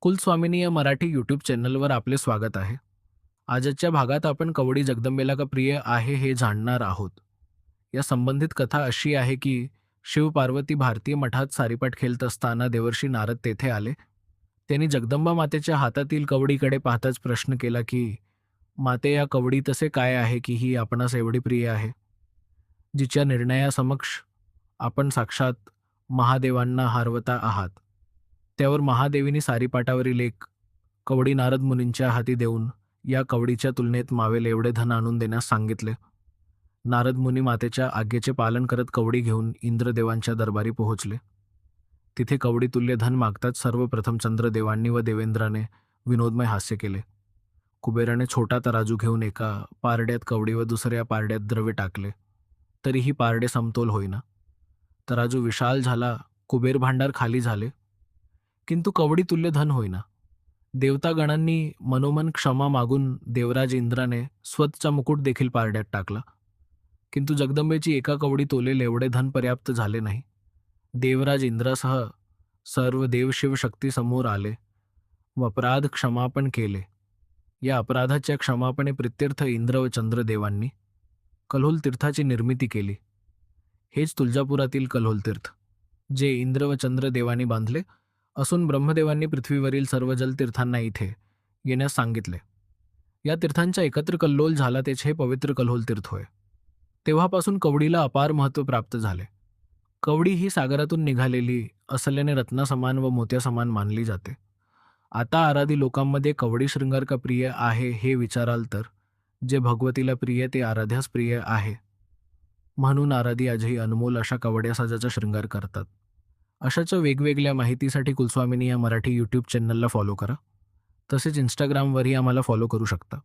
कुलस्वामिनी या मराठी यूट्यूब चॅनलवर आपले स्वागत आहे. आजच्या भागात आपण कवडी जगदंबेला का प्रिय आहे हे जाणणार आहोत. या संबंधित कथा अशी आहे की शिव पार्वती भारतीय मठात सारीपाट खेळत असताना देवर्षी नारद तेथे आले. त्यांनी जगदंबा मातेच्या हातातील कवडीकडे पाहताच प्रश्न केला की माते, या कवडी तसे काय आहे की ही आपणास एवढी प्रिय आहे, जिच्या निर्णयासमक्ष आपण साक्षात महादेवांना हारवता आहात. त्यावर महादेवीनी सारीपाटावरील एक कवडी नारद मुनींच्या हाती देऊन या कवडीच्या तुलनेत मावेल एवढे धन आणून देण्यास सांगितले. नारद मुनी मातेच्या आज्ञेचे पालन करत कवडी घेऊन इंद्रदेवांच्या दरबारी पोहोचले. तिथे कवडीतुल्य धन मागताच सर्वप्रथम चंद्रदेवांनी व देवेंद्राने विनोदमय हास्य केले. कुबेराने छोटा तराजू घेऊन एका पारड्यात कवडी व दुसऱ्या पारड्यात द्रव्य टाकले, तरीही पारडे समतोल होईना. तराजू विशाल झाला, कुबेर भांडार खाली झाले, किंतु कवडीतुल्य धन होईना. देवतागणांनी मनोमन क्षमा मागून देवराज इंद्राने स्वतःचा मुकुट देखील पारड्यात टाकला, किंतु जगदंबेची एका कवडी तोलेल एवढे धन पर्याप्त झाले नाही. देवराज इंद्रासह सर्व देवशिव शक्ती समोर आले व अपराध क्षमापण केले. या अपराधाच्या क्षमापणे प्रित्यर्थ इंद्र व चंद्रदेवांनी कल्होल तीर्थाची निर्मिती केली. हेच तुळजापुरातील कल्होल तीर्थ, जे इंद्र व चंद्रदेवांनी बांधले असून ब्रह्मदेवांनी पृथ्वीवरील सर्व जलतीर्थांना इथे येण्यास सांगितले. या तीर्थांचा एकत्र कल्लोल झाला, तेच हे पवित्र कल्होल तीर्थ होय. तेव्हापासून कवडीला अपार महत्त्व प्राप्त झाले. कवडी ही सागरातून निघालेली असल्याने रत्नासमान व मोत्यासमान मानली जाते. आता आराधी लोकांमध्ये कवडी शृंगार का प्रिय आहे हे विचाराल तर जे भगवतीला प्रिय ते आराध्यास प्रिय आहे. म्हणून आराधी आजही अनमोल अशा कवड्या साजाचा शृंगार करतात. अशाच्या वेगवेगळ्या माहितीसाठी कुलस्वामिनी या मराठी यूट्यूब चॅनलला फॉलो करा. तसेच इंस्टाग्रामवरही आम्हाला फॉलो करू शकता.